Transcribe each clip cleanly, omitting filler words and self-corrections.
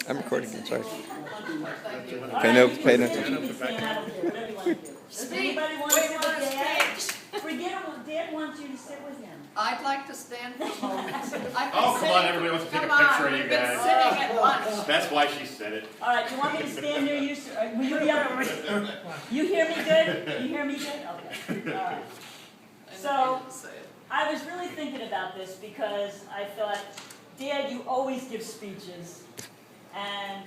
I'm recording, I'm sorry. Pay no attention. Does anybody want to sit with Dad? Forget him, Dad wants you to sit with him. I'd like to stand for a moment. Oh, come on, everybody wants to take a picture of you We've been guys. sitting at lunch. That's why she said it. All right, you want me to stand near you? Will you be able to? You hear me good? You hear me good? Okay, all right. So, I was really thinking about this because I thought, Dad, you always give speeches, and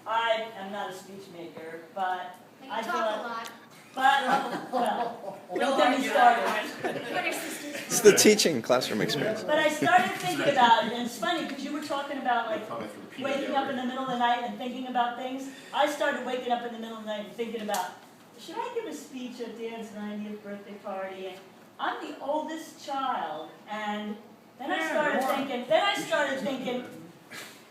I am not a speech maker, but I You talk a thought, lot. well, don't get me started. What is this? It's the teaching classroom experience. But I started thinking about it, and it's funny because you were talking about like Coming through Peter waking up Gabriel. in the middle of the night and thinking about things. I started waking up in the middle of the night and thinking about, should I give a speech at Dan's 90th birthday party? And I'm the oldest child, and then I started thinking,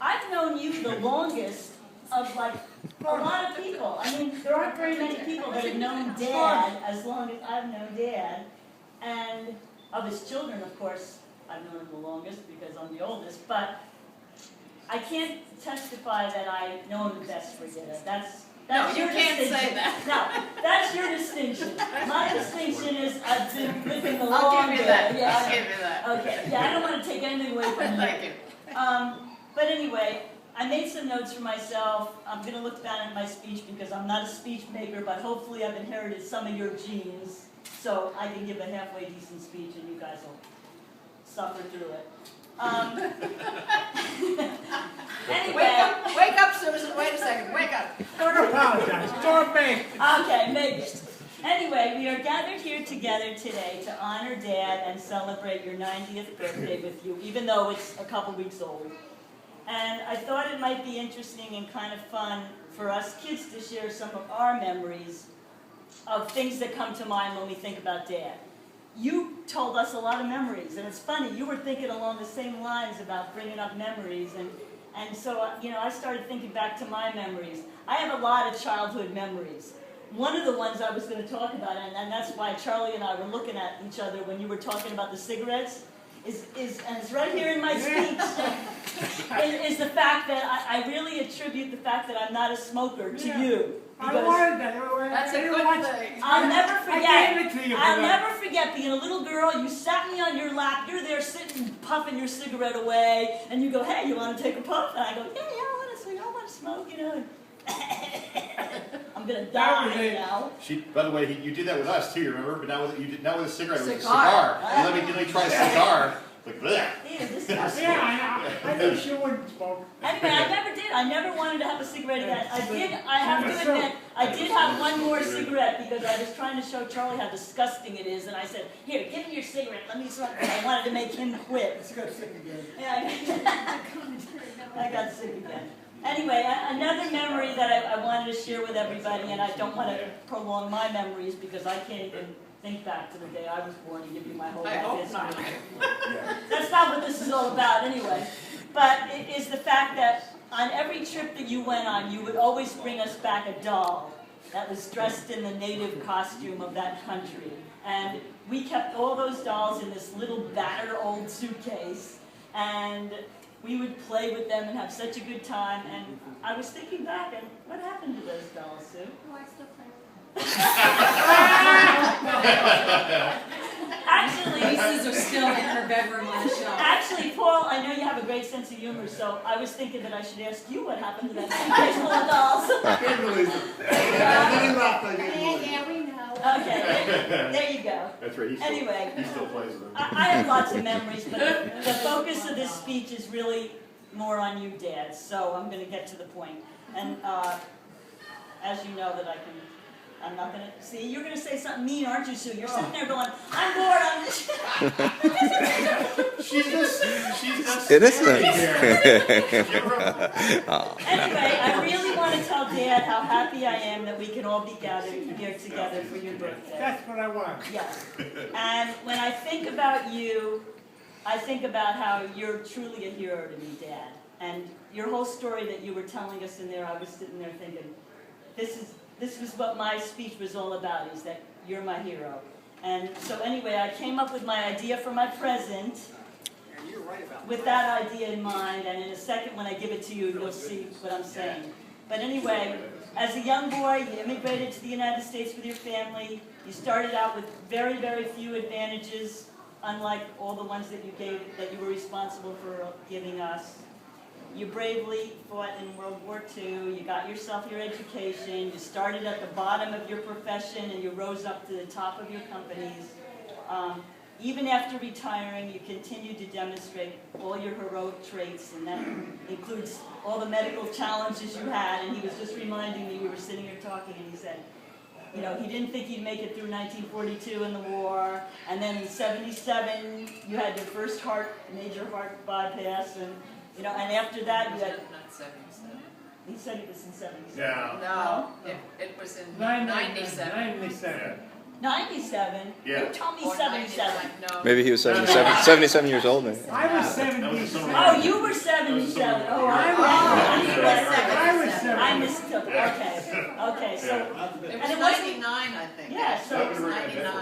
I've known you the longest of like a lot of people. I mean, there aren't very many people that have known Dad as long as I've known Dad. And of his children, of course, I've known him the longest because I'm the oldest, but I can't testify that I know him the best for dinner. That's No, you your can't distinction. say that. No, that's your distinction. My distinction is I've been living the I'll long give you day. that. Yeah, I'll give you that. okay, yeah, I don't want to take anything away from you. Thank you. But anyway, I made some notes for myself. I'm going to look down at my speech because I'm not a speech maker, but hopefully I've inherited some of your genes, so I can give a halfway decent speech and you guys will suffer through it. Anyway, Wake up, Susan. Wait a second. Wake up. Don't apologize. Don't make. okay, make it. Anyway, we are gathered here together today to honor Dad and celebrate your 90th birthday with you, even though it's a couple weeks old. And I thought it might be interesting and kind of fun for us kids to share some of our memories of things that come to mind when we think about Dad. You told us a lot of memories, and it's funny, you were thinking along the same lines about bringing up memories, and so, you know, I started thinking back to my memories. I have a lot of childhood memories. One of the ones I was going to talk about, and that's why Charlie and I were looking at each other when you were talking about the cigarettes, and it's right here in my speech, is the fact that I really attribute the fact that I'm not a smoker to you. I wanted that. That's a good thing. I'll never I forget. gave it to you. I'll never forget being a little girl. You sat me on your lap. You're there sitting, puffing your cigarette away, and you go, "Hey, you want to take a puff?" And I go, "Yeah, I want to smoke, you know." I'm gonna die now. By the way, you did that with us too. You remember? But not with a cigarette. It was a Cigar. cigar. You let me try a cigar. Like bleh. Ew, disgusting. Yeah, I knew she wouldn't smoke. Anyway, I never did. I never wanted to have a cigarette again. I have to admit, I did have one more cigarette because I was trying to show Charlie how disgusting it is, and I said, "Here, give me your cigarette. Let me smoke." I wanted to make him quit. She got sick again. Yeah, I got sick again. Anyway, another memory that I wanted to share with everybody, and I don't want to prolong my memories because I can't even think back to the day I was born and give you my whole I life hope history. not. That's not what this is all about anyway. But it is the fact that on every trip that you went on, you would always bring us back a doll that was dressed in the native costume of that country. And we kept all those dolls in this little battered old suitcase, and we would play with them and have such a good time. And I was thinking back, and what happened to those dolls, Sue? Oh, I still play with Actually, Pieces are still in her bedroom on the shelf. Actually, Paul, I know you have a great sense of humor, so I was thinking that I should ask you what happened to that suitcase full of dolls. Yeah, we know. Okay, there you go. That's right. Anyway, He still plays with them. I have lots of memories, but the focus of this speech is really more on you, Dad, so I'm going to get to the point. And as you know that I'm not going to, see, you're going to say something mean, aren't you, Sue? You're sitting there going, "I'm bored, I'm just..." She's just Innocent. Anyway, I really want to tell Dad how happy I am that we can all be gathered here together for your birthday. That's what I want. Yes. And when I think about you, I think about how you're truly a hero to me, Dad. And your whole story that you were telling us in there, I was sitting there thinking, this was what my speech was all about, is that you're my hero. And so anyway, I came up with my idea for my present, with that idea in mind, and in a second when I give it to you, you'll see what I'm saying. But anyway, as a young boy, you immigrated to the United States with your family. You started out with very, very few advantages, unlike all the ones that you were responsible for giving us. You bravely fought in World War II, you got yourself your education, you started at the bottom of your profession and you rose up to the top of your companies. Even after retiring, you continued to demonstrate all your heroic traits, and that includes all the medical challenges you had. And he was just reminding me, we were sitting here talking, and he said, you know, he didn't think he'd make it through 1942 in the war, and then in '77, you had your first major heart bypass, and you know, and after that, you had. Not 77. He said it was in '77. Yeah. No, it was in 97. 97. 97? Yeah. You told me Or 77. 99, no. Maybe he was 77 years old, maybe. I was That was 77. Oh, you were 77. Oh, I was 7. I mistook. Okay, so, It and was it wasn't, 99, I think. yeah, so, It was 99.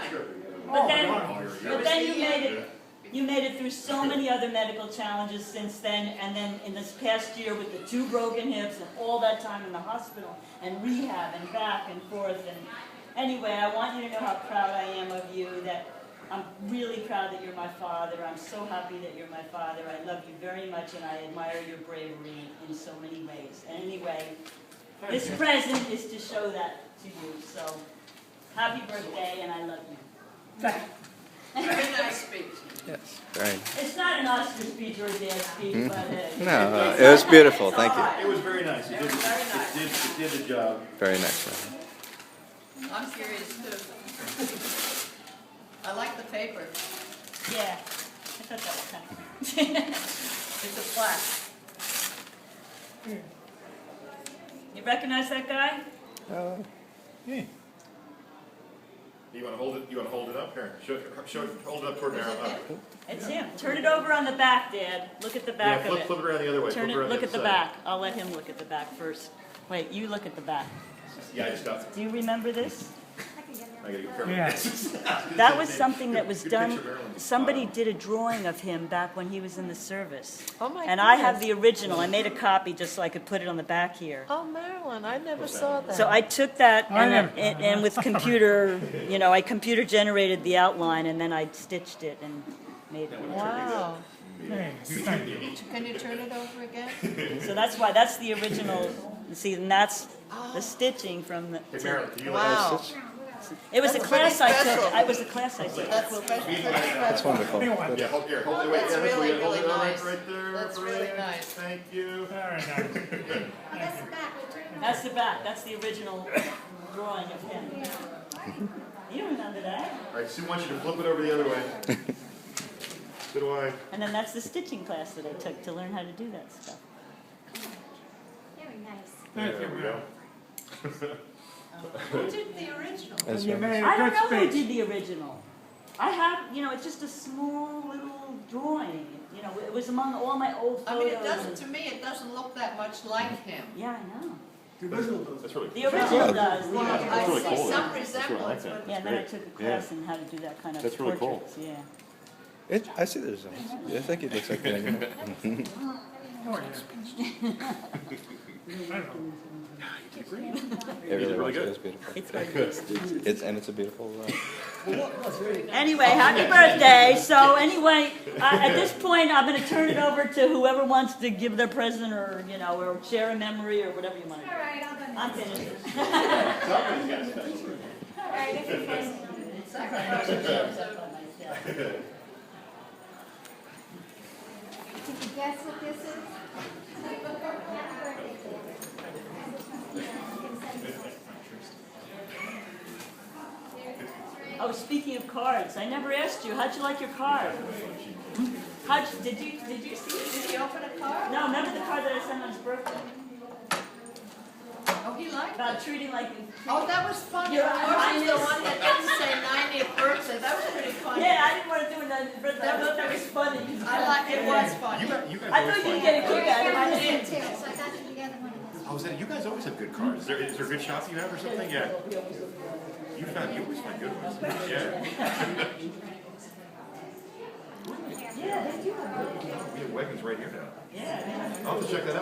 but then, Oh, but then you made it through so many other medical challenges since then, and then in this past year with the 2 broken hips and all that time in the hospital and rehab and back and forth. And anyway, I want you to know how proud I am of you, that I'm really proud that you're my father. I'm so happy that you're my father. I love you very much and I admire your bravery in so many ways. And anyway, this present is to show that to you. So, happy birthday and I love you. Very nice speech. Yes, very. It's not an Oscar speech or a dance speech, but hey. No, it was beautiful. It's Thank all you. right. It was very nice. It did, Very nice. it did the job. Very nice. I'm curious too. I like the paper. Yeah, I thought that was kind of. It's a plaque. You recognize that guy? You want to hold it? You want to hold it up here? Hold it up toward Marilyn. It's him. Turn it over on the back, Dad. Look at the Yeah, back of flip it. it around the other way. Turn Flip it. around Look at the other side. back. I'll let him look at the back first. Wait, you look at the back. Yeah, I just got it. Do you remember this? I gotta get careful. Yeah. That was something that was Good done. picture, Marilyn. Somebody did a drawing of him back when he was in the service. Oh my And I have the original. I made a copy just so I could put it on the back here. Oh, Marilyn, I never saw that. So I took that I and, never- and with computer, you know, I computer generated the outline and then I stitched it and made it. Wow. Hey, Can you turn it over again? So that's why, that's the original, see, and that's the stitching from the, Hey, Marilyn, can you let Wow. us? it was a That's class I pretty took, special. it was a class I took. That's special. That's wonderful. Yeah, hold here. Hold it. Wait, That's yeah, really, hold really it nice. right there. That's right really there. nice. Thank you. very nice. That's the back. We'll turn it That's the back, that's the original drawing of him. You remember that? All right, Sue wants you to flip it over the other way. So do I. And then that's the stitching class that I took to learn how to do that stuff. Very nice. Thank There you, we Mel. go. Who did the original? That's And you very made I a don't good know who speech. did the original. I have, you know, it's just a small little drawing. You know, it was among all my old I photos. mean, it doesn't, and- to me, it doesn't look that much like him. Yeah, I know. That's really The original does. Well, The I original. see some resemblance, but Yeah, and then I took a class in how to do that kind of That's really cool. portraits. Yeah. I see the results. I think it looks like that. Oh, yeah. I don't know. It really really was. good. It was beautiful. It's very good. It's a beautiful. Anyway, happy birthday. So anyway, at this point, I'm going to turn it over to whoever wants to give their present or, you know, or share a memory or whatever you want to All do. right, I'll go I'm next. finished. All right, if you're first. Did you guess what this is? Happy birthday, Oh, speaking of cards, I never asked you. How'd you like your card? Did you see it? did he open a card? No, remember the card that I sent on his birthday? Oh, he liked About it. treating like. Oh, that was funny. Your Yours is the Highness. one that didn't say 90th birthday. That was pretty funny. Yeah, I didn't want to do it on his birthday. I thought that was funny. 'cause I like, it was funny. You guys I always thought you'd find. get a kick out of it. I I didn't. did too, so I got you together one of those. Oh, is that you guys always have good cards? Is there a good shop you have or something? Yeah. You always find good ones. Yeah. Yeah, they do have good. We have Wegmans right here now. Yeah, I'll have to check that out.